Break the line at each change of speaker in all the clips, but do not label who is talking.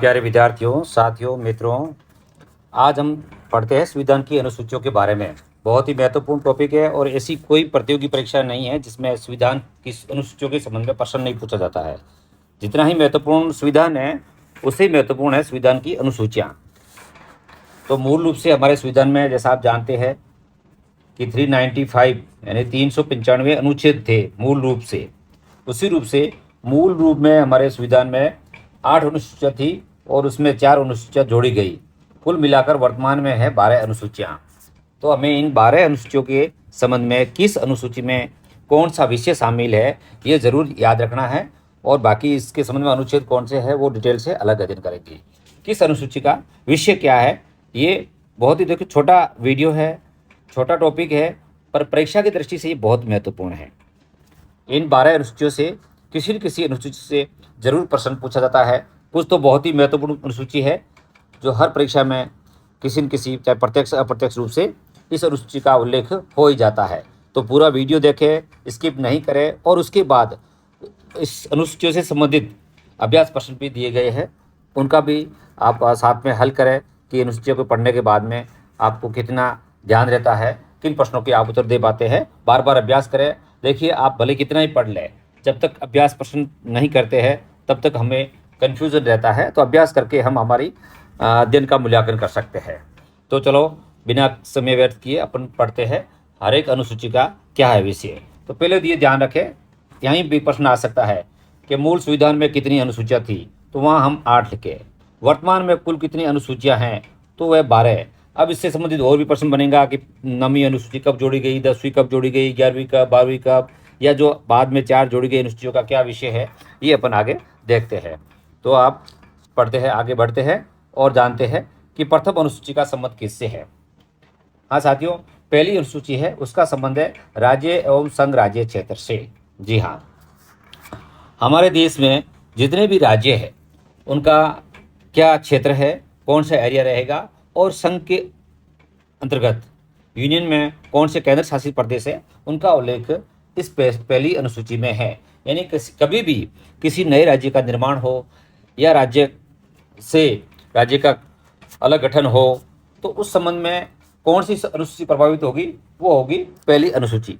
प्यारे विद्यार्थियों, साथियों, मित्रों, आज हम पढ़ते हैं संविधान की अनुसूचियों के बारे में। बहुत ही महत्वपूर्ण टॉपिक है और ऐसी कोई प्रतियोगी परीक्षा नहीं है जिसमें संविधान की अनुसूचियों के संबंध में प्रश्न नहीं पूछा जाता है। जितना ही महत्वपूर्ण संविधान है, उसे ही महत्वपूर्ण है संविधान की अनुसूचियाँ। तो मूल रूप से हमारे संविधान में, जैसा आप जानते हैं कि 395 यानी 395 अनुच्छेद थे मूल रूप से। उसी रूप से मूल रूप में हमारे संविधान में 8 अनुसूचियाँ थी और उसमें 4 अनुसूचियाँ जोड़ी गई। कुल मिलाकर वर्तमान में है 12 अनुसूचियाँ। तो हमें इन 12 अनुसूचियों के संबंध में किस अनुसूची में कौन सा विषय शामिल है, ये ज़रूर याद रखना है। और बाकी इसके संबंध में अनुच्छेद कौन से है वो डिटेल से अलग अध्ययन करेंगे। किस अनुसूची का विषय क्या है, ये बहुत ही देखो छोटा वीडियो है, छोटा टॉपिक है, पर परीक्षा की दृष्टि से ये बहुत महत्वपूर्ण है। इन 12 अनुसूचियों से किसी न किसी अनुसूची से जरूर प्रश्न पूछा जाता है। कुछ तो बहुत ही महत्वपूर्ण अनुसूची है जो हर परीक्षा में किसी न किसी, चाहे प्रत्यक्ष अप्रत्यक्ष रूप से, इस अनुसूची का उल्लेख हो ही जाता है। तो पूरा वीडियो देखें, स्किप नहीं करें, और उसके बाद इस अनुसूचियों से संबंधित अभ्यास प्रश्न भी दिए गए हैं, उनका भी आप साथ में हल करें कि अनुसूचियों को पढ़ने के बाद में आपको कितना ध्यान रहता है, किन प्रश्नों के आप उत्तर दे पाते हैं। बार बार अभ्यास करें। देखिए, आप भले कितना ही पढ़ लें, जब तक अभ्यास प्रश्न नहीं करते हैं तब तक हमें कन्फ्यूज़न रहता है। तो अभ्यास करके हम हमारी अध्ययन का मूल्यांकन कर सकते हैं। तो चलो बिना समय व्यर्थ किए अपन पढ़ते हैं हर एक अनुसूची का क्या है विषय। तो पहले ये ध्यान रखें, यहीं भी प्रश्न आ सकता है कि मूल संविधान में कितनी अनुसूचियाँ थी, तो वहाँ हम 8 लिखे। वर्तमान में कुल कितनी अनुसूचियाँ हैं, तो वह 12। अब इससे संबंधित और भी प्रश्न बनेगा कि 9वीं अनुसूची कब जोड़ी गई, 10वीं कब जोड़ी गई, 11वीं कब, 12वीं कब, या जो बाद में 4 जोड़ी गई अनुसूचियों का क्या विषय है, ये अपन आगे देखते हैं। तो आप पढ़ते हैं, आगे बढ़ते हैं और जानते हैं कि प्रथम अनुसूची का संबंध किससे है। हाँ साथियों, पहली अनुसूची है, उसका संबंध है राज्य एवं संघ राज्य क्षेत्र से। जी हाँ, हमारे देश में जितने भी राज्य हैं उनका क्या क्षेत्र है, कौन सा एरिया रहेगा, और संघ के अंतर्गत यूनियन में कौन से केंद्र शासित प्रदेश है, उनका उल्लेख इस पहली अनुसूची में है। यानी कभी भी किसी नए राज्य का निर्माण हो या राज्य का अलग गठन हो, तो उस संबंध में कौन सी अनुसूची प्रभावित होगी, वो होगी पहली अनुसूची।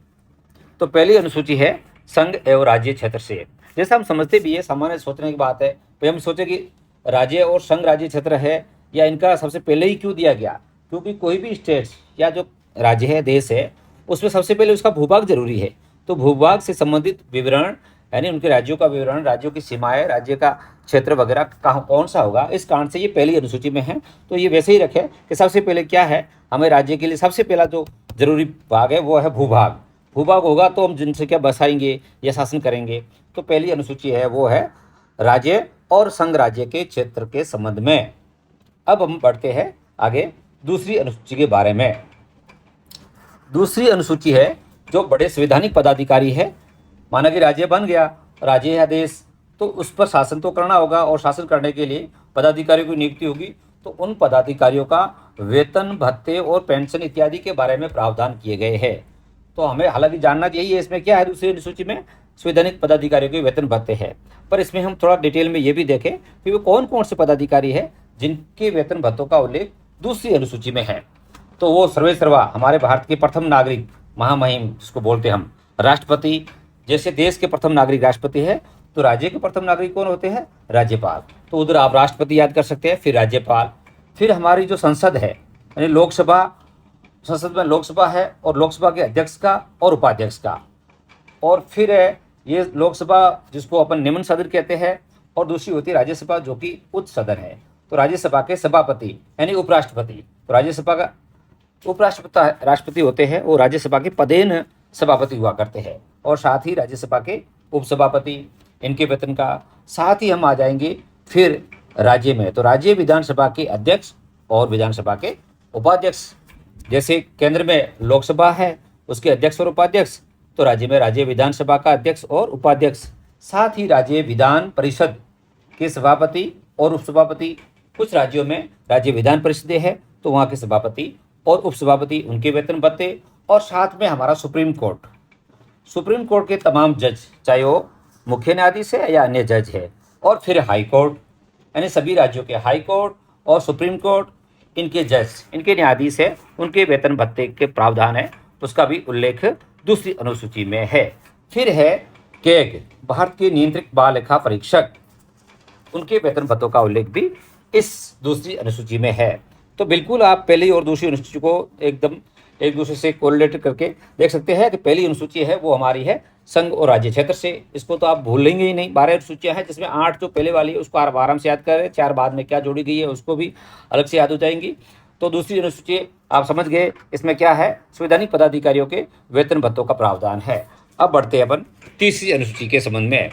तो पहली अनुसूची है संघ एवं राज्य क्षेत्र से। जैसा हम समझते भी है, सामान्य सोचने की बात है, तो हम सोचे कि राज्य और संघ राज्य क्षेत्र है, या इनका सबसे पहले ही क्यों दिया गया, क्योंकि कोई भी स्टेट या जो राज्य है, देश है, उसमें सबसे पहले उसका भूभाग जरूरी है। तो भूभाग से संबंधित विवरण, यानी उनके राज्यों का विवरण, राज्यों की सीमाएं, राज्य का क्षेत्र वगैरह कहाँ कौन सा होगा, इस कारण से ये पहली अनुसूची में है। तो ये वैसे ही रखें कि सबसे पहले क्या है, हमें राज्य के लिए सबसे पहला जो जरूरी भाग है वो है भूभाग। भूभाग होगा तो हम जनसंख्या बसाएंगे या शासन करेंगे। तो पहली अनुसूची है वो है राज्य और संघ राज्य के क्षेत्र के संबंध में। अब हम बढ़ते हैं आगे दूसरी अनुसूची के बारे में। दूसरी अनुसूची है जो बड़े संवैधानिक पदाधिकारी है। माना कि राज्य बन गया, राज्य या देश, तो उस पर शासन तो करना होगा, और शासन करने के लिए पदाधिकारियों की नियुक्ति होगी। तो उन पदाधिकारियों का वेतन, भत्ते और पेंशन इत्यादि के बारे में प्रावधान किए गए हैं। तो हमें हालांकि जानना यही है इसमें क्या है, दूसरी अनुसूची में संवैधानिक पदाधिकारियों के वेतन भत्ते हैं, पर इसमें हम थोड़ा डिटेल में ये भी देखें कि वो कौन कौन से पदाधिकारी है जिनके वेतन भत्तों का उल्लेख दूसरी अनुसूची में है। तो वो सर्वे सर्वा हमारे भारत के प्रथम नागरिक, महामहिम जिसको बोलते हम, राष्ट्रपति। जैसे देश के प्रथम नागरिक राष्ट्रपति है, तो राज्य के प्रथम नागरिक कौन होते हैं, राज्यपाल। तो उधर आप राष्ट्रपति याद कर सकते हैं, फिर राज्यपाल। फिर हमारी जो संसद है, यानी लोकसभा, संसद में लोकसभा है, और लोकसभा के अध्यक्ष का और उपाध्यक्ष का। और फिर है ये लोकसभा जिसको अपन निम्न सदन कहते हैं, और दूसरी होती है राज्यसभा जो कि उच्च सदन है। तो राज्यसभा के सभापति यानी उपराष्ट्रपति, तो राज्यसभा का उपराष्ट्रपति राष्ट्रपति होते हैं, वो राज्यसभा के पदेन सभापति हुआ करते हैं। और साथ ही राज्यसभा के उपसभापति, इनके वेतन का। साथ ही हम आ जाएंगे फिर राज्य में, तो राज्य विधानसभा के अध्यक्ष और विधानसभा के उपाध्यक्ष। जैसे केंद्र में लोकसभा है, उसके अध्यक्ष और उपाध्यक्ष, तो राज्य में राज्य विधानसभा का अध्यक्ष और उपाध्यक्ष। साथ ही राज्य विधान परिषद के सभापति और उपसभापति। कुछ राज्यों में राज्य विधान परिषदें हैं, तो वहाँ के सभापति और उपसभापति, उनके वेतन भत्ते। और साथ में हमारा सुप्रीम कोर्ट के तमाम जज, चाहे वो मुख्य न्यायाधीश है या अन्य जज है। और फिर हाई कोर्ट, यानी सभी राज्यों के हाई कोर्ट और सुप्रीम कोर्ट, इनके जज, इनके न्यायाधीश है, उनके वेतन भत्ते के प्रावधान है, उसका भी उल्लेख दूसरी अनुसूची में है। फिर है कैग, भारत के नियंत्रक बाल लेखा परीक्षक, उनके वेतन भत्तों का उल्लेख भी इस दूसरी अनुसूची में है। तो बिल्कुल आप पहली और दूसरी अनुसूची को एकदम एक दूसरे से कोरिलेट करके देख सकते हैं कि पहली अनुसूची है वो हमारी है संघ और राज्य क्षेत्र से, इसको तो आप भूलेंगे ही नहीं। 12 अनुसूचियां हैं जिसमें 8 जो पहले वाली है उसको आप आराम से याद करें, 4 बाद में क्या जोड़ी गई है उसको भी अलग से याद हो जाएंगी। तो दूसरी अनुसूची आप समझ गए, इसमें क्या है, संवैधानिक पदाधिकारियों के वेतन भत्तों का प्रावधान है। अब बढ़ते हैं अपन तीसरी अनुसूची के संबंध में।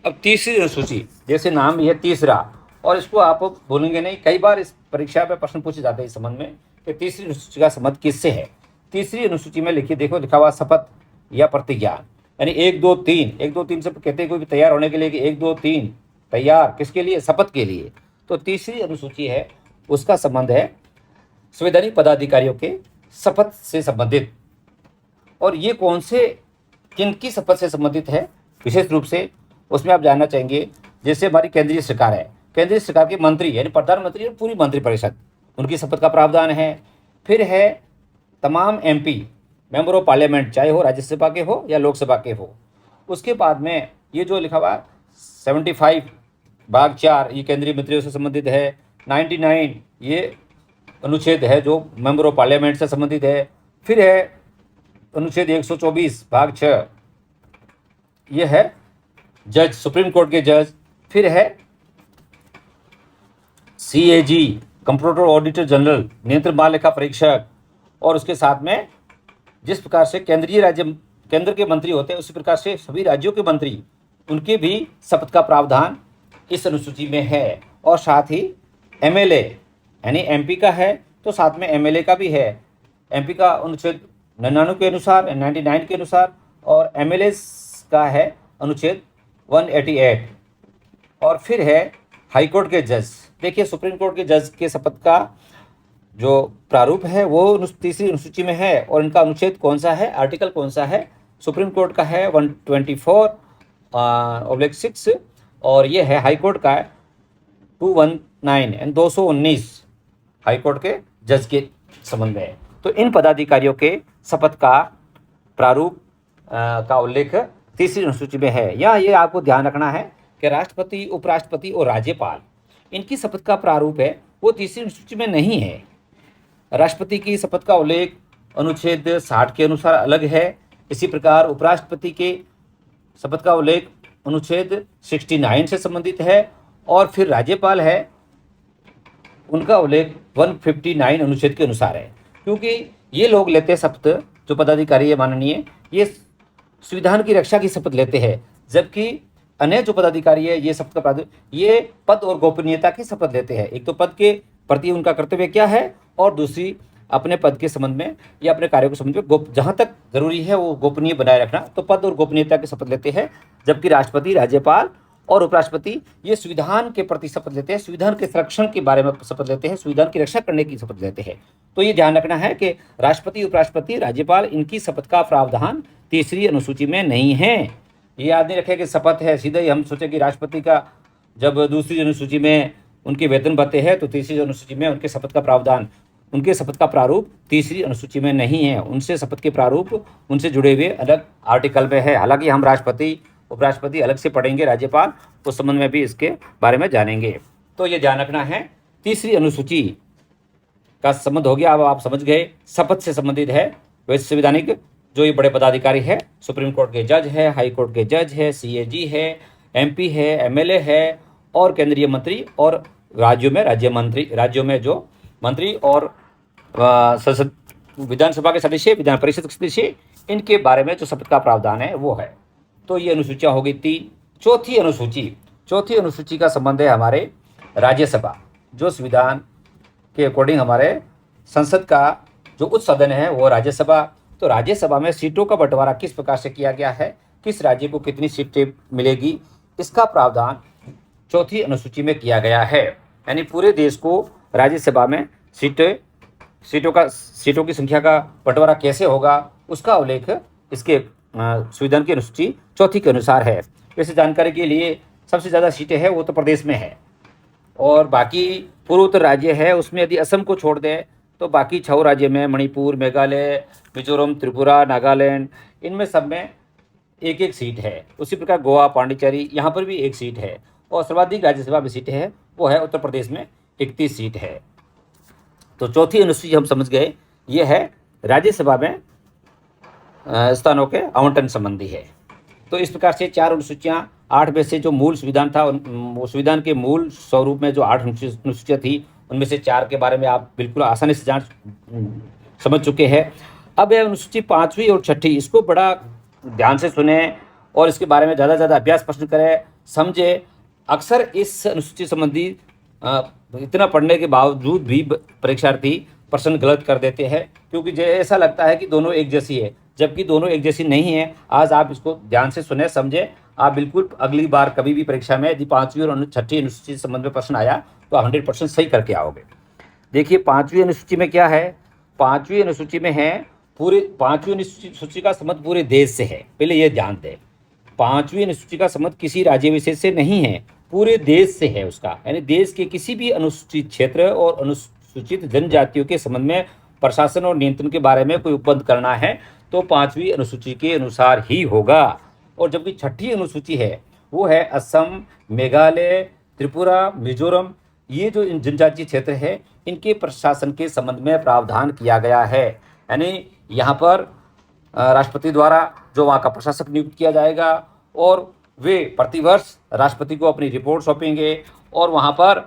अब तीसरी अनुसूची, जैसे नाम भी है तीसरा, और इसको आप भूलेंगे नहीं, कई बार इस परीक्षा में प्रश्न पूछे जाते हैं इस संबंध में कि तीसरी अनुसूची का संबंध किससे है। तीसरी अनुसूची में लिखिए, देखो लिखा हुआ शपथ या प्रतिज्ञा, यानी 1 2 3, 1 2 3 से कहते हैं कोई भी तैयार होने के लिए कि 1 2 3 तैयार, किसके लिए, शपथ के लिए। तो तीसरी अनुसूची है उसका संबंध है संवैधानिक पदाधिकारियों के शपथ से संबंधित। और ये कौन से, किनकी शपथ से संबंधित है विशेष रूप से, उसमें आप जानना चाहेंगे। जैसे हमारी केंद्रीय सरकार है, केंद्रीय सरकार के मंत्री यानी प्रधानमंत्री और पूरी मंत्रिपरिषद, उनकी शपथ का प्रावधान है। फिर है तमाम एमपी, मेंबर ऑफ पार्लियामेंट, चाहे हो राज्यसभा के हो या लोकसभा के हो। उसके बाद में ये जो लिखा हुआ 75 भाग 4 ये केंद्रीय मंत्रियों से संबंधित है। 99 ये अनुच्छेद है जो मेंबर ऑफ पार्लियामेंट से संबंधित है। फिर है अनुच्छेद 124 भाग 6, ये है जज, सुप्रीम कोर्ट के जज। फिर है CAG, कंप्यूटर ऑडिटर जनरल, नियंत्रण बाल लेखा परीक्षक। और उसके साथ में जिस प्रकार से केंद्र के मंत्री होते हैं उसी प्रकार से सभी राज्यों के मंत्री, उनके भी शपथ का प्रावधान इस अनुसूची में है। और साथ ही MLA यानी MP का है तो साथ में MLA का भी है। MP का अनुच्छेद 99 के अनुसार, 99 के अनुसार, और MLA का है अनुच्छेद 188। और फिर है हाई कोर्ट के जज। देखिए सुप्रीम कोर्ट के जज के शपथ का जो प्रारूप है वो तीसरी अनुसूची में है। और इनका अनुच्छेद कौन सा है, आर्टिकल कौन सा है, सुप्रीम कोर्ट का है 124/6, और ये है हाई कोर्ट का 219 एंड 219 हाई कोर्ट के जज के संबंध में। तो इन पदाधिकारियों के शपथ का प्रारूप का उल्लेख तीसरी अनुसूची में है। या ये आपको ध्यान रखना है कि राष्ट्रपति, उपराष्ट्रपति और राज्यपाल, इनकी शपथ का प्रारूप है वो तीसरी अनुसूची में नहीं है। राष्ट्रपति की शपथ का उल्लेख अनुच्छेद 60 के अनुसार अलग है। इसी प्रकार उपराष्ट्रपति के शपथ का उल्लेख अनुच्छेद 69 से संबंधित है। और फिर राज्यपाल है, उनका उल्लेख 159 अनुच्छेद के अनुसार है। क्योंकि ये लोग लेते हैं शपथ, जो पदाधिकारी है माननीय, ये संविधान की रक्षा की शपथ लेते हैं, जबकि अन्य जो पदाधिकारी है ये शपथ का प्रावधान, ये पद और गोपनीयता की शपथ लेते हैं। एक तो पद के प्रति उनका कर्तव्य क्या है, और दूसरी अपने पद के संबंध में या अपने कार्यों के संबंध में जहाँ तक जरूरी है वो गोपनीय बनाए रखना, तो पद और गोपनीयता की शपथ लेते हैं। जबकि राष्ट्रपति, राज्यपाल और उपराष्ट्रपति ये संविधान के प्रति शपथ लेते हैं, संविधान के संरक्षण के बारे में शपथ लेते हैं, संविधान की रक्षा करने की शपथ लेते हैं। तो ये ध्यान रखना है कि राष्ट्रपति, उपराष्ट्रपति, राज्यपाल, इनकी शपथ का प्रावधान तीसरी अनुसूची में नहीं है। ये याद नहीं रखें कि शपथ है सीधे ही हम सोचे कि राष्ट्रपति का जब दूसरी अनुसूची में उनके वेतन भत्ते हैं तो तीसरी अनुसूची में उनके शपथ का प्रावधान, उनके शपथ का प्रारूप तीसरी अनुसूची में नहीं है। उनसे शपथ के प्रारूप उनसे जुड़े हुए अलग आर्टिकल में है। हालांकि हम राष्ट्रपति, उपराष्ट्रपति अलग से पढ़ेंगे, राज्यपाल उस संबंध में भी इसके बारे में जानेंगे। तो ये ध्यान रखना है, तीसरी अनुसूची का संबंध हो गया। अब आप समझ गए शपथ से संबंधित है वैसे संवैधानिक जो ये बड़े पदाधिकारी है, सुप्रीम कोर्ट के जज है, हाई कोर्ट के जज है, CAG है, MP है, MLA है, और केंद्रीय मंत्री, और राज्यों में राज्य मंत्री, राज्यों में जो मंत्री और संसद, विधानसभा के सदस्य, विधान परिषद के सदस्य, इनके बारे में जो शपथ का प्रावधान है वो है। तो ये अनुसूचियाँ हो गई 3। चौथी अनुसूची का संबंध है हमारे राज्यसभा, जो संविधान के अकॉर्डिंग हमारे संसद का जो उच्च सदन है वो राज्यसभा। तो राज्यसभा में सीटों का बंटवारा किस प्रकार से किया गया है, किस राज्य को कितनी सीटें मिलेगी, इसका प्रावधान चौथी अनुसूची में किया गया है। यानी पूरे देश को राज्यसभा में सीटों की संख्या का बंटवारा कैसे होगा, उसका उल्लेख इसके संविधान की अनुसूची चौथी के अनुसार है। वैसे जानकारी के लिए सबसे ज़्यादा सीटें हैं वो उत्तर प्रदेश में है, और बाकी पूर्वोत्तर राज्य है उसमें यदि असम को छोड़ दें तो बाकी 6 राज्य में मणिपुर, मेघालय, मिजोरम, त्रिपुरा, नागालैंड, इनमें सब में एक एक सीट है। उसी प्रकार गोवा, पांडिचेरी, यहाँ पर भी एक सीट है। और सर्वाधिक राज्यसभा में सीटें है वो है उत्तर प्रदेश में 31 सीट है। तो चौथी अनुसूची हम समझ गए, ये है राज्यसभा में स्थानों के आवंटन संबंधी है। तो इस प्रकार से 4 अनुसूचियाँ, 8 में से जो मूल संविधान था वो संविधान के मूल स्वरूप में जो 8 अनुसूचियाँ थी उनमें से 4 के बारे में आप बिल्कुल आसानी से समझ चुके हैं। अब यह अनुसूची 5वीं और 6ठी, इसको बड़ा ध्यान से सुने और इसके बारे में ज़्यादा से ज़्यादा अभ्यास प्रश्न करें, समझे। अक्सर इस अनुसूची संबंधी इतना पढ़ने के बावजूद भी परीक्षार्थी प्रश्न गलत कर देते हैं, क्योंकि ऐसा लगता है कि दोनों एक जैसी है, जबकि दोनों एक जैसी नहीं है। आज आप इसको ध्यान से सुने, समझे। आप बिल्कुल अगली बार कभी भी परीक्षा में यदि 5वीं और 6ठी अनुसूची संबंध में प्रश्न आया तो 100% सही करके आओगे। देखिए 5वीं अनुसूची में क्या है। 5वीं अनुसूची में है पूरे 5वीं अनुसूची का संबंध पूरे देश से है। पहले ये ध्यान दें, 5वीं अनुसूची का संबंध किसी राज्य विशेष से नहीं है, पूरे देश से है उसका। यानी देश के किसी भी अनुसूचित क्षेत्र और अनुसूचित जनजातियों के संबंध में प्रशासन और नियंत्रण के बारे में कोई उपबंध करना है तो 5वीं अनुसूची के अनुसार ही होगा। और जबकि 6ठी अनुसूची है वो है असम, मेघालय, त्रिपुरा, मिजोरम, ये जो जनजातीय क्षेत्र है इनके प्रशासन के संबंध में प्रावधान किया गया है। यानी यहाँ पर राष्ट्रपति द्वारा जो वहाँ का प्रशासक नियुक्त किया जाएगा और वे प्रतिवर्ष राष्ट्रपति को अपनी रिपोर्ट सौंपेंगे। और वहाँ पर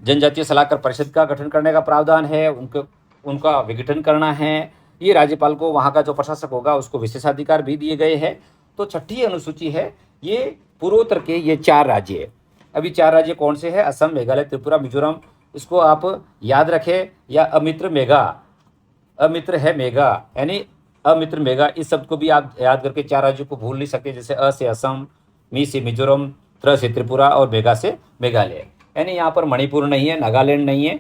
जनजातीय सलाहकार परिषद का गठन करने का प्रावधान है, उनका विघटन करना है। ये राज्यपाल को वहाँ का जो प्रशासक होगा उसको विशेषाधिकार भी दिए गए हैं। तो 6ठी अनुसूची है ये पूर्वोत्तर के ये 4 राज्य है। अभी 4 राज्य कौन से हैं? असम, मेघालय, त्रिपुरा, मिजोरम। इसको आप याद रखें, या अमित्र मेघा, अमित्र है मेघा, यानी अमित्र मेघा, इस शब्द को भी आप याद करके 4 राज्यों को भूल नहीं सकते। जैसे अ से असम, मी से मिजोरम, त्र से त्रिपुरा और मेघा से मेघालय। यानी यहाँ पर मणिपुर नहीं है, नागालैंड नहीं है,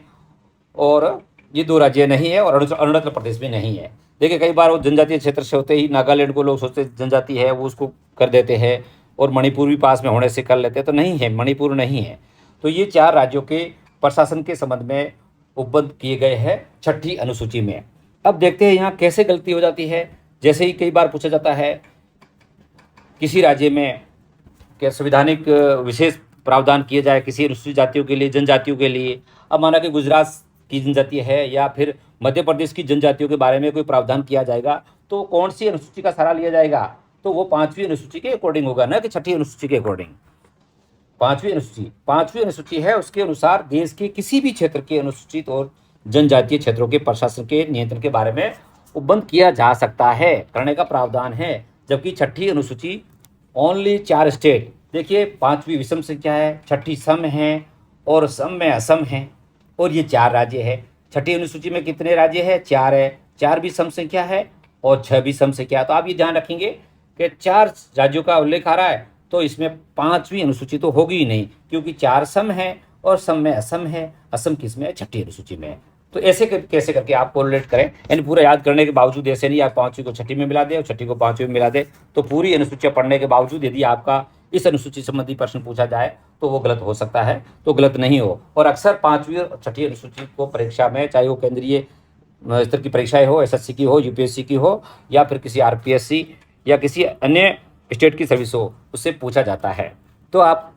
और ये 2 राज्य नहीं है, और अरुणाचल प्रदेश भी नहीं है। देखिए कई बार वो जनजातीय क्षेत्र से होते ही नागालैंड को लोग सोचते जनजाति है वो उसको कर देते हैं, और मणिपुर भी पास में होने से कर लेते हैं, तो नहीं है, मणिपुर नहीं है। तो ये 4 राज्यों के प्रशासन के संबंध में उपबद्ध किए गए हैं 6ठी अनुसूची में। अब देखते हैं यहाँ कैसे गलती हो जाती है। जैसे ही कई बार पूछा जाता है किसी राज्य में क्या संवैधानिक विशेष प्रावधान किए जाए किसी अनुसूचित जातियों के लिए, जनजातियों के लिए। अब माना कि गुजरात की जनजाति है या फिर मध्य प्रदेश की जनजातियों के बारे में कोई प्रावधान किया जाएगा तो कौन सी अनुसूची का सहारा लिया जाएगा? तो वो 5वीं अनुसूची के अकॉर्डिंग होगा, ना कि 6ठी अनुसूची के अकॉर्डिंग। 5वीं अनुसूची है, उसके अनुसार देश के किसी भी क्षेत्र के अनुसूचित और जनजातीय क्षेत्रों के प्रशासन के नियंत्रण के बारे में उपबंध किया जा सकता है, करने का प्रावधान है। जबकि 6ठी अनुसूची ओनली 4 स्टेट। देखिए 5वीं विषम संख्या है, 6ठी सम है, और सम में असम है, और ये 4 राज्य है। 6ठी अनुसूची में कितने राज्य है? 4 है। 4 भी सम संख्या है और 6 भी सम संख्या है। तो आप ये ध्यान रखेंगे कि 4 राज्यों का उल्लेख आ रहा है तो इसमें 5वीं अनुसूची तो होगी ही नहीं, क्योंकि 4 सम है और सम में असम है। असम किसमें है? 6ठी अनुसूची में। तो ऐसे कैसे करके आप कोरिलेट करें, यानी पूरा याद करने के बावजूद ऐसे नहीं आप 5वीं को 6ठी में मिला दे और 6ठी को 5वीं में मिला दे। तो पूरी अनुसूचियाँ पढ़ने के बावजूद यदि आपका इस अनुसूची संबंधी प्रश्न पूछा जाए तो वो गलत हो सकता है, तो गलत नहीं हो। और अक्सर 5वीं और 6ठी अनुसूची को परीक्षा में, चाहे वो केंद्रीय स्तर की परीक्षाएं हो, SSC की हो, UPSC की हो, या फिर किसी RPSC या किसी अन्य स्टेट की सर्विस हो, उससे पूछा जाता है। तो आप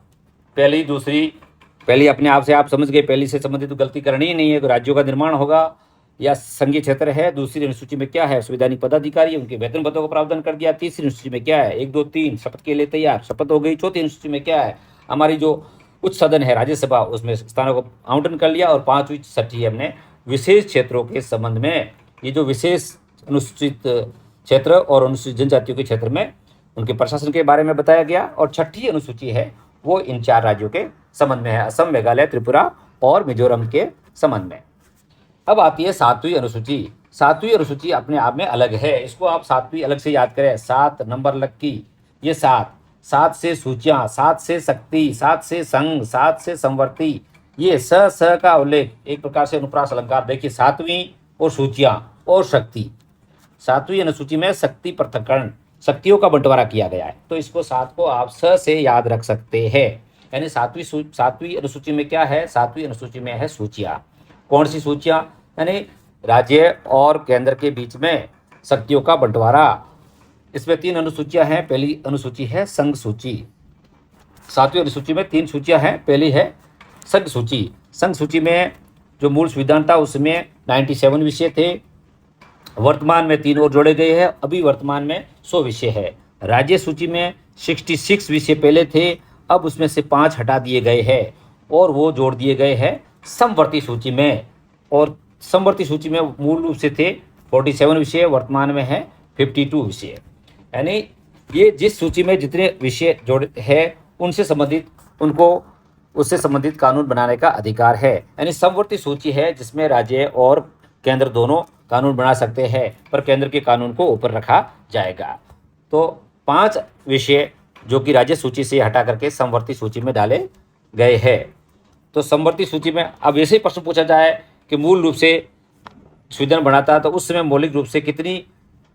पहली अपने आप से आप समझ गए, पहली से संबंधित तो गलती करनी ही नहीं है। राज्यों का निर्माण होगा या संघीय क्षेत्र है। दूसरी अनुसूची में क्या है? संवैधानिक पदाधिकारी, उनके वेतन भत्तों का प्रावधान कर दिया। तीसरी अनुसूची में क्या है? 1, 2, 3 शपथ के लिए तैयार, शपथ हो गई। चौथी अनुसूची में क्या है? हमारी जो उच्च सदन है राज्यसभा, उसमें स्थानों को आवंटन कर लिया। और 5वीं 6ठी हमने विशेष क्षेत्रों के संबंध में, ये जो विशेष अनुसूचित क्षेत्र और अनुसूचित जनजातियों के क्षेत्र में उनके प्रशासन के बारे में बताया गया। और 6ठी अनुसूची है वो इन 4 राज्यों के संबंध में है, असम, मेघालय, त्रिपुरा और मिजोरम के संबंध में। अब आती है 7वीं अनुसूची। 7वीं अनुसूची अपने आप में अलग है, इसको आप 7वीं अलग से याद करें। 7 नंबर लग की, ये 7 से सूचियाँ, 7 से शक्ति, 7 से संघ, 7 से संवर्ती, ये स का उल्लेख, एक प्रकार से अनुप्रास अलंकार। देखिए 7वीं और सूचियाँ और शक्ति। 7वीं अनुसूची में शक्ति पृथक्करण, शक्तियों का बंटवारा किया गया है, तो इसको 7 को आप स से याद रख सकते हैं। यानी सातवीं अनुसूची में क्या है, सातवीं अनुसूची में है सूचियाँ। कौन सी सूचियाँ, यानी राज्य और केंद्र के बीच में शक्तियों का बंटवारा। इसमें 3 अनुसूचियाँ हैं। पहली अनुसूची है संघ सूची। सातवीं अनुसूची में 3 सूचियाँ हैं। पहली है संघ सूची। संघ सूची में जो मूल संविधान था उसमें 97 विषय थे। वर्तमान में 3 और जोड़े गए हैं। अभी वर्तमान में 100 विषय है। राज्य सूची में 66 विषय पहले थे, अब उसमें से 5 हटा दिए गए हैं और वो जोड़ दिए गए हैं समवर्ती सूची में। और समवर्ती सूची में मूल रूप से थे 47 विषय, वर्तमान में है 52 विषय। यानी ये जिस सूची में जितने विषय जोड़े हैं उनसे संबंधित उनको उससे संबंधित कानून बनाने का अधिकार है। यानी समवर्ती सूची है जिसमें राज्य और केंद्र दोनों कानून बना सकते हैं, पर केंद्र के कानून को ऊपर रखा जाएगा। तो 5 विषय जो कि राज्य सूची से हटा करके समवर्ती सूची में डाले गए हैं। तो समवर्ती सूची में अब ऐसे ही प्रश्न पूछा जाए कि मूल रूप से संविधान बनाता तो उस समय मौलिक रूप से कितनी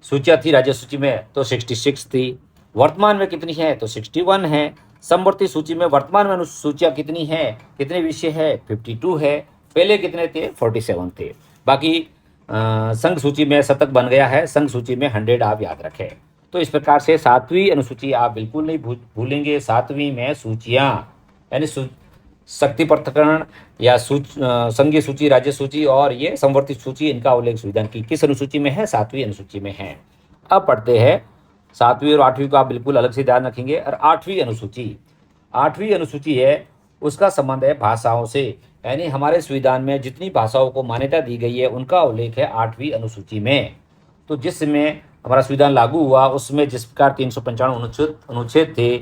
सूचियाँ थी राज्य सूची में, तो 66 थी। वर्तमान में कितनी है, तो 61 है। समवर्ती सूची में वर्तमान में अनुसूचियाँ कितनी हैं, कितने विषय है, 52 है। पहले कितने थे, 47 थे। बाकी संघ सूची में शतक बन गया है, संघ सूची में 100 आप याद रखें। तो इस प्रकार से 7वीं अनुसूची आप बिल्कुल नहीं भूलेंगे। 7वीं में सूचियाँ यानी शक्ति पृथक्करण या संघीय सूची, राज्य सूची और ये समवर्ती सूची, इनका उल्लेख संविधान की किस अनुसूची में है, 7वीं अनुसूची में है। अब पढ़ते हैं 7वीं और 8वीं को आप बिल्कुल अलग से ध्यान रखेंगे। और 8वीं अनुसूची, 8वीं अनुसूची है उसका संबंध है भाषाओं से। यानी हमारे संविधान में जितनी भाषाओं को मान्यता दी गई है उनका उल्लेख है 8वीं अनुसूची में। तो जिसमें हमारा संविधान लागू हुआ उसमें जिस प्रकार 395 अनुच्छेद थे,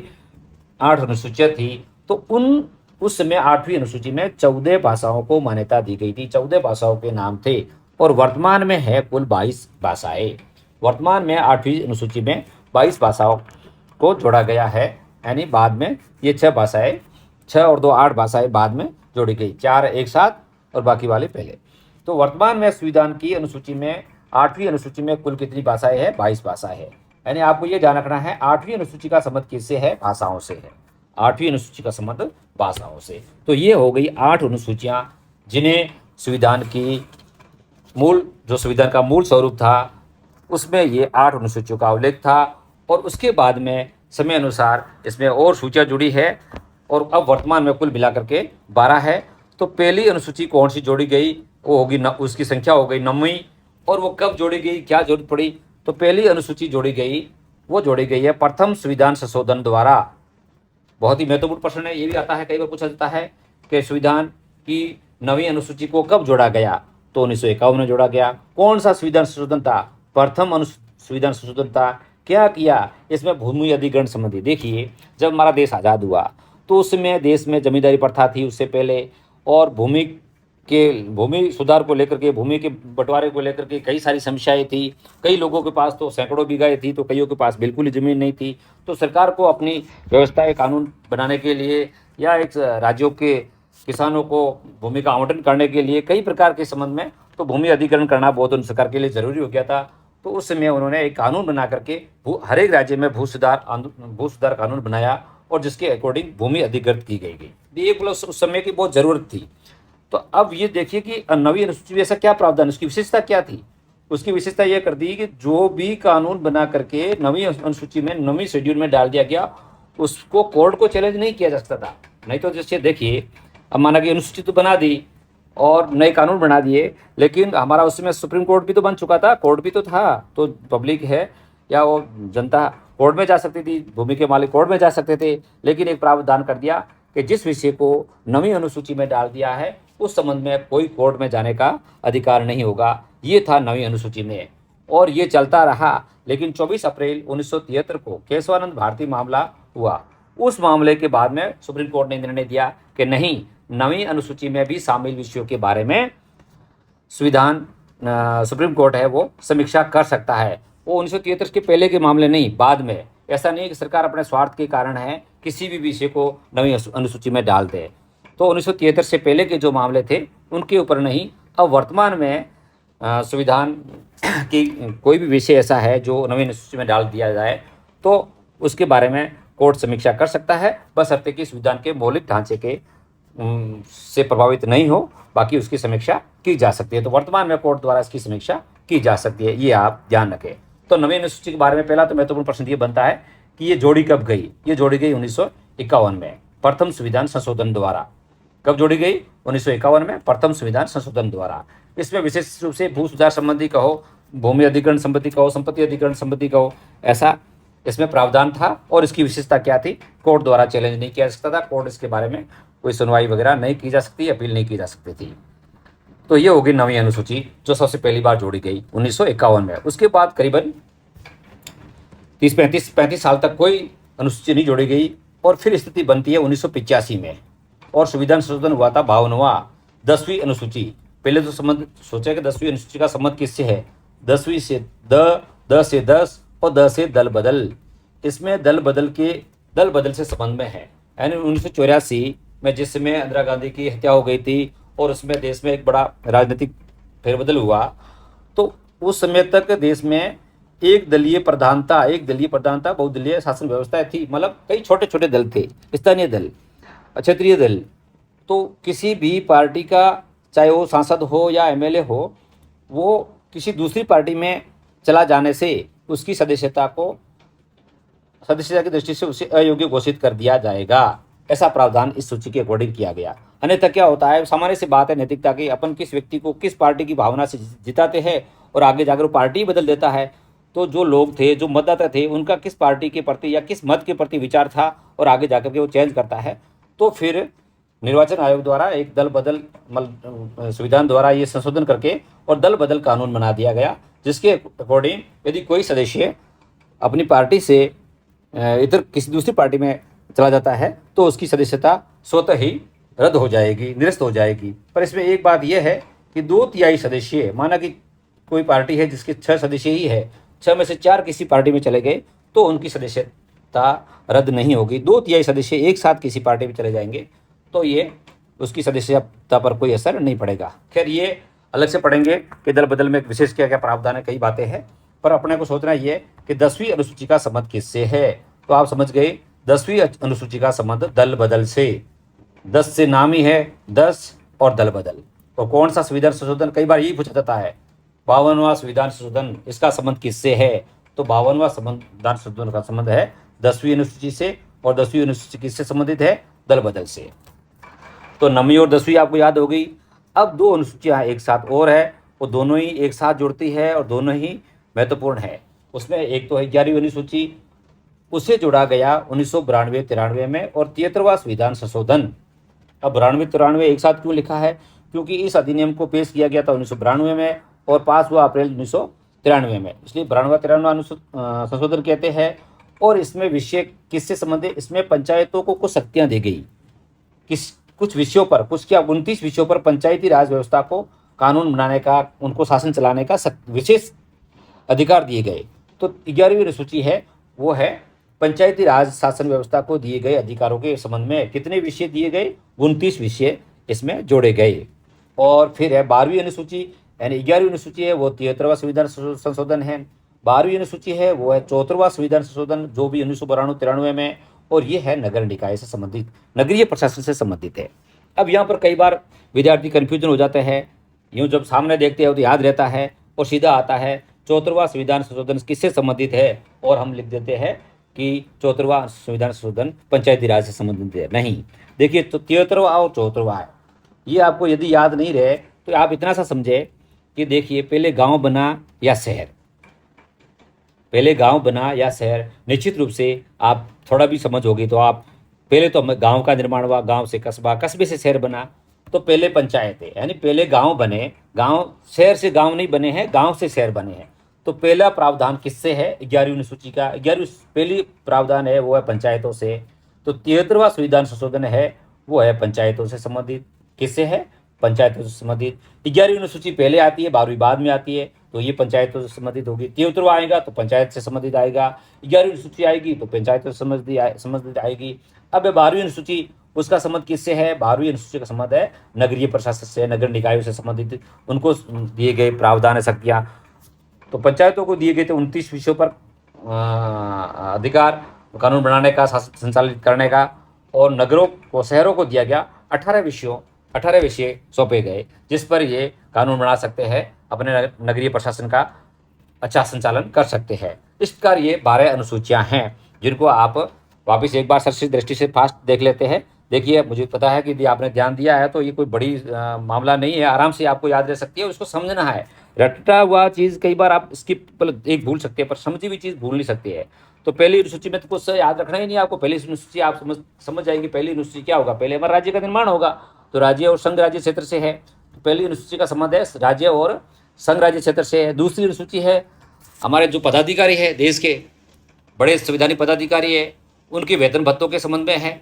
8 अनुसूचियाँ थी, तो उस समय 8वीं अनुसूची में 14 भाषाओं को मान्यता दी गई थी। 14 भाषाओं के नाम थे और वर्तमान में है कुल 22 भाषाएं। वर्तमान में 8वीं अनुसूची में 22 भाषाओं को जोड़ा गया है। यानी बाद में ये 6 भाषाएं, 6 और 2 8 भाषाएं बाद में जोड़ी गई, 4 एक साथ और बाकी वाले पहले। तो वर्तमान में संविधान की अनुसूची में 8वीं अनुसूची में कुल कितनी भाषाएं हैं, 22 भाषाएं हैं। यानी आपको ये ध्यान रखना है 8वीं अनुसूची का संबंध किससे है, भाषाओं से है। 8वीं अनुसूची का संबंध भाषाओं से। तो ये हो गई 8 अनुसूचियाँ जिन्हें संविधान की जो संविधान का मूल स्वरूप था उसमें ये 8 अनुसूचियों का उल्लेख था। और उसके बाद में समय अनुसार इसमें और सूचियाँ जुड़ी है और अब वर्तमान में कुल मिला करके 12 है। तो पहली अनुसूची कौन सी जोड़ी गई, वो होगी उसकी संख्या हो गई 9वीं। और वो कब जोड़ी गई, क्या जरूरत पड़ी, तो पहली अनुसूची जोड़ी गई है प्रथम संविधान संशोधन द्वारा। बहुत ही महत्वपूर्ण प्रश्न है, ये भी आता है, कई बार पूछा जाता है कि संविधान की 9वीं अनुसूची को कब जोड़ा गया, तो 1951 में जोड़ा गया। कौन सा संविधान संशोधन था, प्रथम संविधान संशोधन था। क्या किया, इसमें भूमि अधिग्रहण संबंधी। देखिए जब हमारा देश आज़ाद हुआ तो उसमें देश में जमींदारी प्रथा थी उससे पहले, और भूमि सुधार को लेकर के, भूमि के बंटवारे को लेकर के कई सारी समस्याएं थी। कई लोगों के पास तो सैकड़ों बीघाएं थी, तो कईयों के पास बिल्कुल ही ज़मीन नहीं थी। तो सरकार को अपनी व्यवस्थाएं कानून बनाने के लिए या एक राज्यों के किसानों को भूमि का आवंटन करने के लिए कई प्रकार के संबंध में तो भूमि अधिग्रहण करना बहुत उन सरकार के लिए ज़रूरी हो गया था। तो उस समय उन्होंने एक कानून बना करके हर एक राज्य में भू सुधार कानून बनाया और जिसके अकॉर्डिंग भूमि अधिग्रहित की गई। ये उस समय की बहुत ज़रूरत थी। तो अब ये देखिए कि 9वीं अनुसूची में ऐसा क्या प्रावधान, उसकी विशेषता क्या थी। उसकी विशेषता ये कर दी कि जो भी कानून बना करके 9वीं अनुसूची में 9वीं शेड्यूल में डाल दिया गया उसको कोर्ट को चैलेंज नहीं किया जा सकता था। नहीं तो जैसे देखिए अब माना कि अनुसूची तो बना दी और नए कानून बना दिए, लेकिन हमारा उसमें सुप्रीम कोर्ट भी तो बन चुका था, कोर्ट भी तो था, तो पब्लिक है या वो जनता कोर्ट में जा सकती थी, भूमि के मालिक कोर्ट में जा सकते थे। लेकिन एक प्रावधान कर दिया कि जिस विषय को 9वीं अनुसूची में डाल दिया है उस संबंध में कोई कोर्ट में जाने का अधिकार नहीं होगा। ये था 9वीं अनुसूची में और ये चलता रहा। लेकिन 24 अप्रैल 1973 को केशवानंद भारती मामला हुआ। उस मामले के बाद में सुप्रीम कोर्ट ने निर्णय दिया कि नहीं, 9वीं अनुसूची में भी शामिल विषयों के बारे में सुप्रीम कोर्ट है वो समीक्षा कर सकता है। वो 1973 के पहले के मामले नहीं, बाद में। ऐसा नहीं कि सरकार अपने स्वार्थ के कारण है किसी भी विषय को 9वीं अनुसूची में डाल दे। तो 1973 से पहले के जो मामले थे उनके ऊपर नहीं। अब वर्तमान में संविधान की कोई भी विषय ऐसा है जो 9वीं अनुसूची में डाल दिया जाए तो उसके बारे में कोर्ट समीक्षा कर सकता है, बशर्ते कि संविधान के मौलिक ढांचे के से प्रभावित नहीं हो, बाकी उसकी समीक्षा की जा सकती है। तो वर्तमान में कोर्ट द्वारा इसकी समीक्षा की जा सकती है, ये आप ध्यान रखें। तो नवीन अनुसूची के बारे में पहला तो महत्वपूर्ण प्रश्न ये बनता है कि ये जोड़ी कब गई। ये जोड़ी गई 1951 में प्रथम संविधान संशोधन द्वारा। कब जोड़ी गई? 1951 में प्रथम संविधान संशोधन द्वारा। इसमें विशेष रूप से भू सुधार संबंधी कहो, भूमि अधिग्रहण संबंधी कहो, संपत्ति अधिग्रहण संबंधी कहो, ऐसा इसमें प्रावधान था। और इसकी विशेषता क्या थी? कोर्ट द्वारा चैलेंज नहीं किया जा सकता था, कोर्ट इसके बारे में कोई सुनवाई वगैरह नहीं की जा सकती, अपील नहीं की जा सकती थी। तो ये होगी नवी अनुसूची जो सबसे पहली बार जोड़ी गई 1951 में। उसके बाद करीबन 35 साल तक कोई अनुसूची नहीं जोड़ी गई और फिर स्थिति बनती है 1985 में और संविधान संशोधन हुआ था 52वां 10वीं अनुसूची। पहले तो संबंध सोचा कि 10वीं अनुसूची का संबंध किससे है? 10वीं से द से 10 और द से दल बदल। इसमें दल बदल से संबंध में है। यानी 1984 में जिस समय इंदिरा गांधी की हत्या हो गई थी और उसमें देश में एक बड़ा राजनीतिक फेरबदल हुआ, तो उस समय तक देश में एक दलीय प्रधानता, बहुदलीय शासन व्यवस्था थी। मतलब कई छोटे छोटे दल थे, स्थानीय दल, क्षेत्रीय दल। तो किसी भी पार्टी का, चाहे वो सांसद हो या एमएलए हो, वो किसी दूसरी पार्टी में चला जाने से उसकी सदस्यता की दृष्टि से उसे अयोग्य घोषित कर दिया जाएगा। ऐसा प्रावधान इस सूची के अकॉर्डिंग किया गया। अन्यथा क्या होता है, सामान्य सी बात है नैतिकता की, अपन किस व्यक्ति को किस पार्टी की भावना से जिताते हैं और आगे जाकर वो पार्टी बदल देता है। तो जो लोग थे, जो मतदाता थे, उनका किस पार्टी के प्रति या किस मत के प्रति विचार था और आगे जाकर के वो चेंज करता है। तो फिर निर्वाचन आयोग द्वारा एक दल बदल संविधान द्वारा ये संशोधन करके और दल बदल कानून बना दिया गया, जिसके अकॉर्डिंग यदि कोई सदस्य अपनी पार्टी से इधर किसी दूसरी पार्टी में चला जाता है तो उसकी सदस्यता स्वतः ही रद्द हो जाएगी, निरस्त हो जाएगी। पर इसमें एक बात यह है कि 2/3 सदस्य, माना कि कोई पार्टी है जिसके 6 सदस्य ही है, 6 में से 4 किसी पार्टी में चले गए तो उनकी सदस्यता रद्द नहीं होगी। 2/3 सदस्य एक साथ किसी पार्टी में चले जाएंगे तो ये उसकी सदस्यता पर कोई असर नहीं पड़ेगा। खैर, ये अलग से पढ़ेंगे कि दल बदल में विशेष क्या क्या प्रावधान है, कई बातें हैं। पर अपने को सोचना ये कि 10वीं अनुसूची का संबंध किससे है। तो आप समझ गए, 10वीं अनुसूची का संबंध दल बदल से। 10 से नाम ही है 10 और दल बदल। तो कौन सा संविधान संशोधन, कई बार यही पूछा जाता है, 52वां संविधान संशोधन, इसका संबंध किससे है? तो 52वां संविधान संशोधन का संबंध है 10वीं अनुसूची से। और 10वीं अनुसूची किससे संबंधित है? दल बदल से। तो 9वीं और 10वीं आपको याद हो गई। अब 2 अनुसूचियाँ एक साथ और है, वो दोनों ही एक साथ जुड़ती है और दोनों ही महत्वपूर्ण है। उसमें एक तो है 11वीं अनुसूची, उसे जोड़ा गया 1992-93 में, और 73वां संविधान संशोधन। अब 92-93 एक साथ क्यों लिखा है? क्योंकि इस अधिनियम को पेश किया गया था 1992 में और पास हुआ अप्रैल 1993 में, इसलिए 92-93 संशोधन कहते हैं। और इसमें विषय किससे संबंधित? इसमें पंचायतों को कुछ शक्तियाँ दी गई, कुछ विषयों पर, 29 विषयों पर पंचायती राज व्यवस्था को कानून बनाने का, उनको शासन चलाने का विशेष अधिकार दिए गए। तो 11वीं अनुसूची है, वो है पंचायती राज शासन व्यवस्था को दिए गए अधिकारों के संबंध में कितने विषय दिए गए? 29 विषय इसमें जोड़े गए। और फिर है 12वीं अनुसूची, यानी 11वीं अनुसूची है वो 73वां संविधान संशोधन है। 12वीं अनुसूची है वो है 74वां संविधान संशोधन, जो भी 1992-93 में, और ये है नगर निकाय से संबंधित, नगरीय प्रशासन से संबंधित है। अब यहाँ पर कई बार विद्यार्थी कन्फ्यूजन हो जाते हैं, यूँ जब सामने देखते हैं तो याद रहता है और सीधा आता है 74वां संविधान संशोधन किससे संबंधित है, और हम लिख देते हैं कि 74वां संविधान संशोधन पंचायती राज से संबंधित है। नहीं, देखिए, तो 73वां और 74वां है, ये आपको यदि याद नहीं रहे तो आप इतना सा समझे कि देखिए, पहले गांव बना या शहर, पहले गांव बना या शहर, निश्चित रूप से आप थोड़ा भी समझ होगी तो आप, पहले तो गांव का निर्माण हुआ, गांव से कस्बा, कस्बे से शहर बना, तो पहले पंचायत है, यानी पहले गांव बने, गांव, शहर से गांव नहीं बने हैं, गांव से शहर बने हैं। तो पहला प्रावधान किससे है? 11वीं अनुसूची का 11वीं पहली प्रावधान है वो है पंचायतों से। तो 73वां संविधान संशोधन है वो है पंचायतों से संबंधित। किससे है? पंचायतों से संबंधित। 11वीं अनुसूची पहले आती है, 12वीं बाद में आती है, तो ये पंचायतों से संबंधित होगी। 73वां आएगा तो पंचायत से संबंधित आएगा, 11वीं अनुसूची आएगी तो पंचायतों से संबंधित आएगी। अब 12वीं अनुसूची, उसका संबंध किससे है? 12वीं अनुसूची का संबंध है नगरीय प्रशासन से, नगर निकायों से संबंधित, उनको दिए गए प्रावधान है, शक्तियाँ। तो पंचायतों को दिए गए थे 29 विषयों पर अधिकार, कानून बनाने का, शासन संचालित करने का, और नगरों को, शहरों को दिया गया 18 विषय सौंपे गए, जिस पर ये कानून बना सकते हैं, अपने नगरीय प्रशासन का अच्छा संचालन कर सकते हैं। इस प्रकार ये 12 अनुसूचियां हैं, जिनको आप वापस एक बार सरसरी दृष्टि से फास्ट देख लेते हैं। देखिए, मुझे पता है कि यदि आपने ध्यान दिया है तो ये कोई बड़ी मामला नहीं है, आराम से आपको याद रह सकती है। उसको समझना है। रटा हुआ चीज़ कई बार आप स्किप एक भूल सकते हैं, पर समझी हुई चीज़ भूल नहीं सकती है। तो पहली अनुसूची में तो कुछ याद रखना ही नहीं आपको। पहली अनुसूची आप समझ जाएंगे। पहली अनुसूची क्या होगा? पहले हमारे राज्य का निर्माण होगा, तो राज्य और संघ राज्य क्षेत्र से है। तो पहली अनुसूची का संबंध है राज्य और संघ राज्य क्षेत्र से है। दूसरी अनुसूची है हमारे जो पदाधिकारी है, देश के बड़े संवैधानिक पदाधिकारी है, उनके वेतन भत्तों के संबंध में है,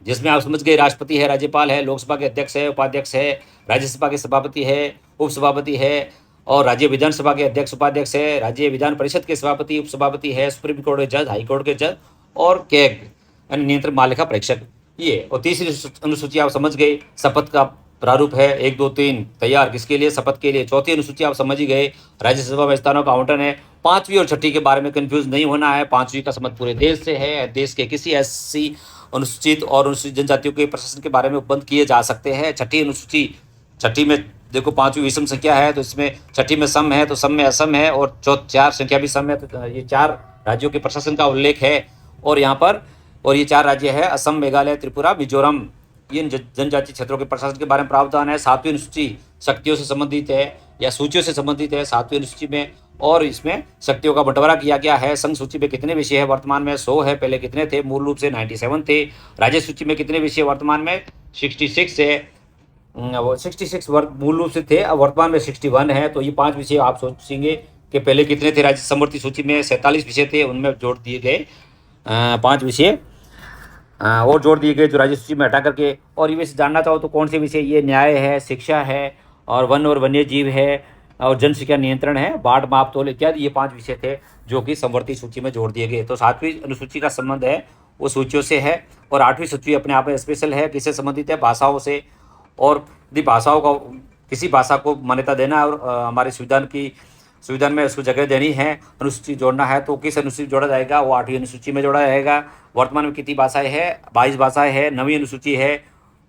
जिसमें आप समझ गए राष्ट्रपति है, राज्यपाल है, लोकसभा के अध्यक्ष है, उपाध्यक्ष है, राज्यसभा के सभापति है, उपसभापति है, और राज्य विधानसभा के अध्यक्ष उपाध्यक्ष है, राज्य विधान परिषद के सभापति उपसभापति है, सुप्रीम कोर्ट के जज, हाई कोर्ट के जज, और कैग यानी नियंत्रक मालिका परीक्षक ये। और तीसरी अनुसूची आप समझ गए, शपथ का प्रारूप है 1, 2, 3 तैयार, किसके लिए? शपथ के लिए। चौथी अनुसूची आप समझ ही गए, राज्यसभा में स्थानों का आवंटन है। पांचवी और छठी के बारे में कंफ्यूज नहीं होना है। पांचवी का संबंध पूरे देश से है। देश के किसी एससी, अनुसूचित और अनुसूचित जनजातियों के प्रशासन के बारे में उपबंध किए जा सकते हैं। छठी अनुसूची, छठी में देखो पांचवी विषम संख्या है, तो इसमें छठी में सम है, तो सम में असम है, और 4 संख्या भी सम है, तो ये 4 राज्यों के प्रशासन का उल्लेख है। और यहाँ पर और ये 4 राज्य है असम, मेघालय, त्रिपुरा, मिजोरम। इन जनजातीय क्षेत्रों के प्रशासन के बारे में प्रावधान है। 7वीं अनुसूची शक्तियों से संबंधित है या सूचियों से संबंधित है 7वीं अनुसूची में, और इसमें शक्तियों का बंटवारा किया गया है। संघ सूची में कितने विषय है? वर्तमान में 100 है। पहले कितने थे? मूल रूप से 97 थे। राज्य सूची में कितने विषय? वर्तमान में 66 है। वो 66 मूल रूप से थे, अब वर्तमान में 61 है। तो ये 5 विषय आप सोचेंगे कि पहले कितने थे? राज्य समवर्ती सूची में 47 विषय थे, उनमें जोड़ दिए गए 5 विषय और जोड़ दिए गए जो राज्य सूची में हटा करके। और ये विषय जानना चाहो तो कौन से विषय? ये न्याय है, शिक्षा है, और वन और वन्य जीव है, और जनसंख्या नियंत्रण है, बाढ़ माप तोल इत्यादि। ये 5 विषय थे जो कि समवर्ती सूची में जोड़ दिए गए। तो 7वीं अनुसूची का संबंध है वो सूचियों से है। और 8वीं सूची अपने आप में स्पेशल है। किससे संबंधित है? भाषाओं से। और यदि भाषाओं का किसी भाषा को मान्यता देना और हमारे संविधान में उसको जगह देनी है, अनुसूची जोड़ना है, तो किस अनुसूची जोड़ा जाएगा? वो 8वीं अनुसूची में जोड़ा जाएगा। वर्तमान में कितनी भाषाएं हैं? 22 भाषाएं हैं। 9वीं अनुसूची है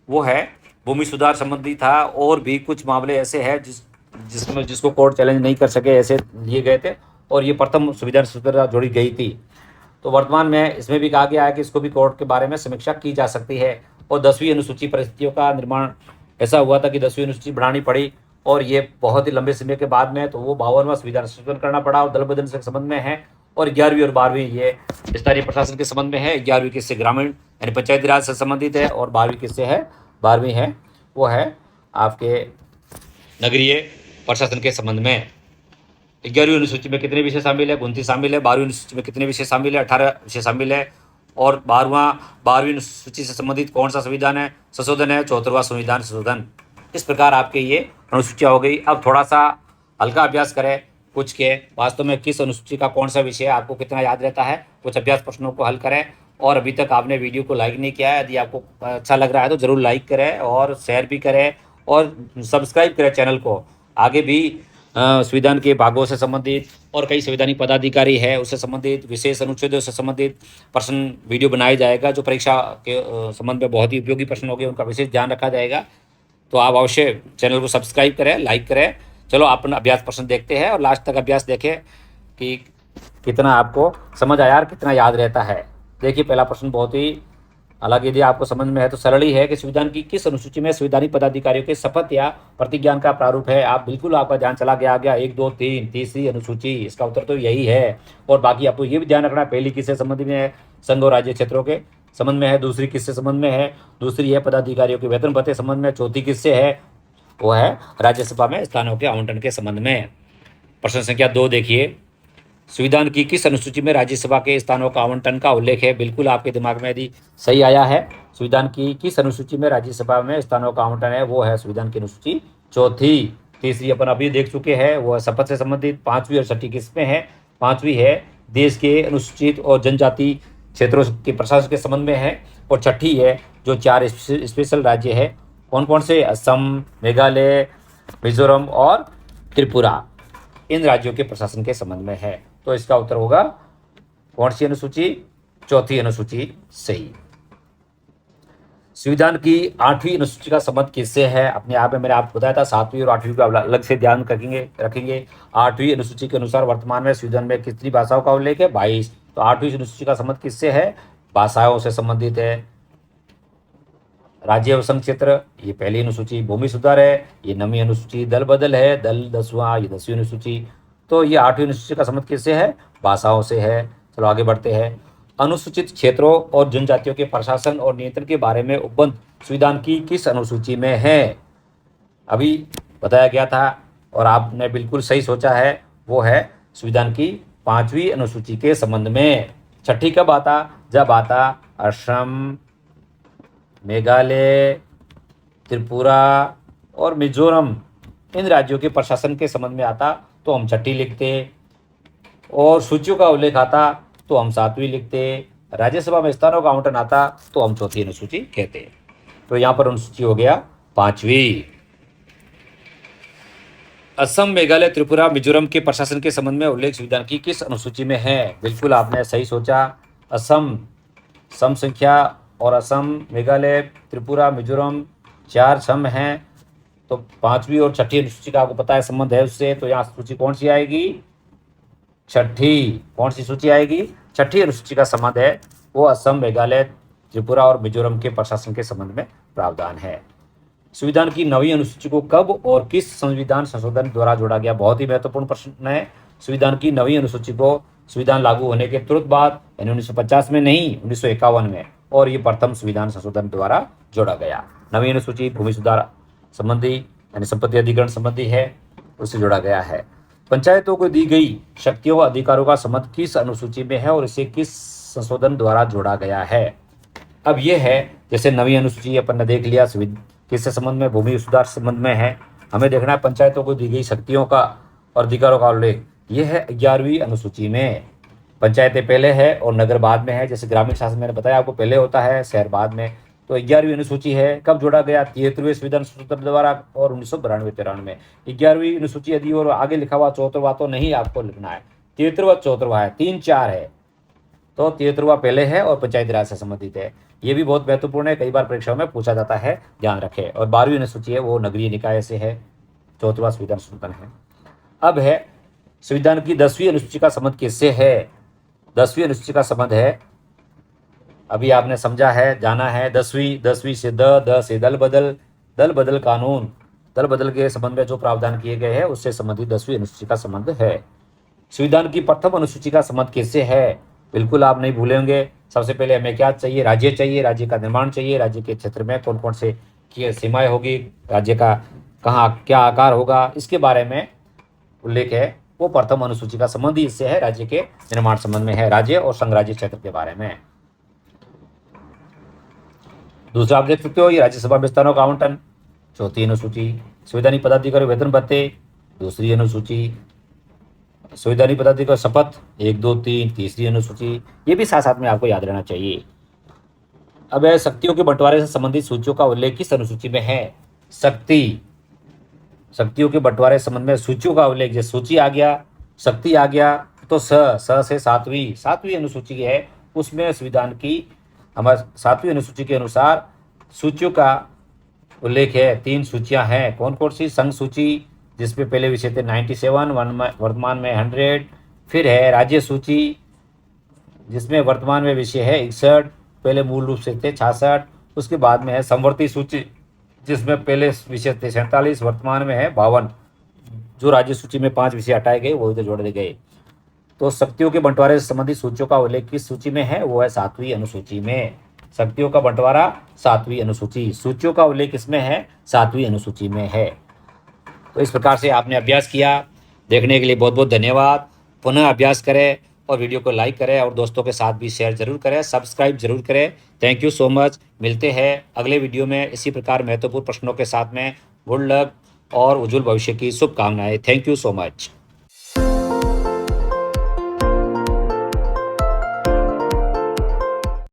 वो है भूमि सुधार संबंधी था, और भी कुछ मामले ऐसे हैं जिसको कोर्ट चैलेंज नहीं कर सके, ऐसे लिए गए थे, और ये प्रथम संविधान संशोधन जोड़ी गई थी। तो वर्तमान में इसमें भी कहा गया है कि इसको भी कोर्ट के बारे में समीक्षा की जा सकती है। और 10वीं अनुसूची परिस्थितियों का निर्माण ऐसा हुआ था कि 10वीं अनुसूची बढ़ानी पड़ी, और ये बहुत ही लंबे समय के बाद में, तो वो 52वां संविधान संशोधन करना पड़ा, और दल बदल से संबंध में है। और 11वीं और 12वीं ये स्थानीय प्रशासन के संबंध में है। 11वीं किससे? ग्रामीण यानी पंचायती राज से संबंधित है, और 12वीं किससे है? 12वीं है वो है आपके नगरीय प्रशासन के संबंध में। 11वीं अनुसूची में कितने विषय शामिल है? 29 शामिल है। 12वीं अनुसूची में कितने विषय शामिल है? 18 विषय शामिल है। और 12वीं अनुसूची से संबंधित कौन सा संविधान है संशोधन है? 74वां संविधान संशोधन। इस प्रकार आपके ये अनुसूचियाँ हो गई। अब थोड़ा सा हल्का अभ्यास करें कुछ के वास्तव में किस अनुसूची का कौन सा विषय आपको कितना याद रहता है। कुछ अभ्यास प्रश्नों को हल करें। और अभी तक आपने वीडियो को लाइक नहीं किया है, यदि आपको अच्छा लग रहा है तो ज़रूर लाइक करें और शेयर भी करें और सब्सक्राइब करें चैनल को। आगे भी संविधान के भागों से संबंधित और कई संवैधानिक पदाधिकारी है उससे संबंधित, विशेष अनुच्छेदों से संबंधित प्रश्न वीडियो बनाया जाएगा, जो परीक्षा के संबंध में बहुत ही उपयोगी प्रश्न होंगे, उनका विशेष ध्यान रखा जाएगा। तो आप अवश्य चैनल को सब्सक्राइब करें, लाइक करें। चलो अपन अभ्यास प्रश्न देखते हैं और लास्ट तक अभ्यास देखें कि कितना आपको समझ आया और कितना याद रहता है। देखिए पहला प्रश्न बहुत ही अलग, यदि आपको समझ में है तो सरल ही है कि संविधान की किस अनुसूची में संवैधानिक पदाधिकारियों के शपथ या प्रतिज्ञान का प्रारूप है। आप बिल्कुल आपका ध्यान चला गया 1, 2, 3 तीसरी अनुसूची, इसका उत्तर तो यही है। और बाकी आपको ये भी ध्यान रखना है, पहली किससे संबंधित में है? संघ और राज्य क्षेत्रों के संबंध में है। दूसरी किससे संबंध में है? दूसरी है पदाधिकारियों के वेतन भत्ते संबंध में। चौथी किससे है? वो है राज्यसभा में स्थानों के आवंटन के संबंध में। प्रश्न संख्या 2 देखिए, संविधान की किस अनुसूची में राज्यसभा के स्थानों का आवंटन का उल्लेख है? बिल्कुल आपके दिमाग में यदि सही आया है, संविधान की किस अनुसूची में राज्यसभा में स्थानों का आवंटन है, वो है संविधान की अनुसूची चौथी। तीसरी अपन अभी देख चुके हैं, वो है शपथ से संबंधित। 5वीं और छठी किस में है? 5वीं है देश के अनुसूचित और जनजाति क्षेत्रों के प्रशासन के संबंध में है। और छठी है जो 4 स्पेशल राज्य है, कौन कौन से? असम, मेघालय, मिजोरम और त्रिपुरा, इन राज्यों के प्रशासन के संबंध में है। तो इसका उत्तर होगा कौन सी अनुसूची? चौथी अनुसूची सही। संविधान की 8वीं अनुसूची का संबंध किससे है? अपने आप में मैंने आपको बताया था 7वीं और 8वीं का अलग से ध्यान रखेंगे। 8वीं अनुसूची के अनुसार वर्तमान में संविधान में कितनी भाषाओं का उल्लेख है? 22। तो 8वीं अनुसूची का संबंध किससे है? भाषाओं से संबंधित है। राज्य एवं संघ क्षेत्र, ये पहली अनुसूची। भूमि सुधार है, ये 9वीं अनुसूची। दल बदल है, दल 10वां, ये 10वीं अनुसूची। तो ये 8वीं अनुसूची का संबंध किससे है? भाषाओं से है। चलो आगे बढ़ते हैं। अनुसूचित क्षेत्रों और जनजातियों के प्रशासन और नियंत्रण के बारे में उपबंध संविधान की किस अनुसूची में है? अभी बताया गया था और आपने बिल्कुल सही सोचा है, वो है संविधान की 5वीं अनुसूची के संबंध में। छठी कब आता? जब आता असम, मेघालय, त्रिपुरा और मिजोरम, इन राज्यों के प्रशासन के संबंध में आता तो हम छठी लिखते, और सूचियों का उल्लेख आता तो हम 7वीं लिखते, राज्यसभा में स्थानों का आवंटन आता तो हम चौथी अनुसूची कहते। तो यहाँ पर अनुसूची हो गया 5वीं। असम, मेघालय, त्रिपुरा, मिजोरम के प्रशासन के संबंध में उल्लेख संविधान की किस अनुसूची में है? बिल्कुल आपने सही सोचा। असम, सम संख्या, और असम, मेघालय, त्रिपुरा, मिजोरम 4 सम हैं, तो 5वीं और छठी अनुसूची का आपको पता है संबंध है उससे। तो यहाँ सूची कौन सी आएगी? छठी। कौन सी सूची आएगी? छठी अनुसूची का संबंध है वो असम, मेघालय, त्रिपुरा और मिजोरम के प्रशासन के संबंध में प्रावधान है। संविधान की 9वीं अनुसूची को कब और किस संविधान संशोधन द्वारा जोड़ा गया? बहुत ही महत्वपूर्ण प्रश्न है। संविधान की 9वीं अनुसूची को संविधान लागू होने के तुरंत बाद, यानी 1950 में नहीं, 1951 में, और ये प्रथम संविधान संशोधन द्वारा जोड़ा गया। 9वीं अनुसूची भूमि सुधार संबंधी यानी संपत्ति अधिग्रहण संबंधी है, उससे जोड़ा गया है। पंचायतों को दी गई शक्तियों व अधिकारों का संबंध किस अनुसूची में है और इसे किस संशोधन द्वारा जोड़ा गया है? अब ये है, जैसे 9वीं अनुसूची अपन ने देख लिया किससे संबंध में? भूमि सुधार संबंध में है। हमें देखना है पंचायतों को दी गई शक्तियों का और अधिकारों का उल्लेख, ये है 11वीं अनुसूची में। पंचायतें पहले है और नगर बाद में है। जैसे ग्रामीण शासन मैंने बताया आपको पहले होता है, शहर बाद में। तो 11वीं अनुसूची है, कब जोड़ा गया? 73वें संविधान संशोधन द्वारा और 1992-93। 11वीं अनुसूची यदि और आगे लिखा हुआ 74वां तो नहीं आपको लिखना है, 73वां 74वां है, 3-4 है। तो 73वां पहले है और पंचायती राज से संबंधित है। ये भी बहुत महत्वपूर्ण है, कई बार परीक्षाओं में पूछा जाता है, ध्यान रखें। और 12वीं अनुसूची है वो नगरीय निकाय से है, 4वां संविधान संशोधन है। अब है संविधान की 10वीं अनुसूची का संबंध किससे है? 10वीं अनुसूची का संबंध है, अभी आपने समझा है, जाना है, 10वीं से द से दल बदल कानून, दल बदल के संबंध में जो प्रावधान किए गए हैं उससे संबंधित 10वीं अनुसूची का संबंध है। संविधान की प्रथम अनुसूची का संबंध किससे है? बिल्कुल आप नहीं भूलेंगे। सबसे पहले हमें क्या चाहिए? राज्य चाहिए, राज्य का निर्माण चाहिए, राज्य के क्षेत्र में कौन कौन से सीमाएं होगी, राज्य का कहाँ क्या आकार होगा, इसके बारे में उल्लेख है। वो प्रथम अनुसूची का संबंध ही इससे है, राज्य के निर्माण संबंध में है, राज्य और संघ राज्य क्षेत्र के बारे में। दूसरा आप देख सकते हो, ये राज्यसभा में स्थानों का आवंटन, चौथी अनुसूची। संवैधानिक पदाधिकारी वेतन भत्ते, दूसरी अनुसूची। संवैधानिक पदाधिकारी शपथ 1, 2, 3, तीसरी अनुसूची। ये भी साथ साथ में आपको याद रहना चाहिए। अब है शक्तियों के बंटवारे से संबंधित सूचियों का उल्लेख किस अनुसूची में है? शक्तियों के बंटवारे संबंध में सूचियों का उल्लेख, जैसे सूची आ गया, शक्ति आ गया, तो स से 7वीं अनुसूची है, उसमें संविधान की हमारे 7वीं अनुसूची के अनुसार सूचियों का उल्लेख है। 3 सूचियां हैं, कौन कौन सी? संघ सूची, जिसमें पहले विषय थे 97, वर्तमान में 100। फिर है राज्य सूची, जिसमें वर्तमान में विषय है 61, पहले मूल रूप से थे 66। उसके बाद में है समवर्ती सूची, जिसमें पहले विषय थे 47, वर्तमान में है 52। जो राज्य सूची में 5 विषय हटाए गए वो इधर जोड़ दिए गए। तो शक्तियों के बंटवारे से संबंधित सूचियों का उल्लेख किस सूची में है? वो है 7वीं अनुसूची में। शक्तियों का बंटवारा 7वीं अनुसूची, सूचियों का उल्लेख इसमें है 7वीं अनुसूची में है। तो इस प्रकार से आपने अभ्यास किया। देखने के लिए बहुत बहुत धन्यवाद। पुनः अभ्यास करें और वीडियो को लाइक करें और दोस्तों के साथ भी शेयर जरूर करें, सब्सक्राइब जरूर करें। Thank you so much. मिलते हैं अगले वीडियो में इसी प्रकार महत्वपूर्ण प्रश्नों के साथ में। गुड लक और उज्जवल भविष्य की शुभकामनाएं। Thank you so much.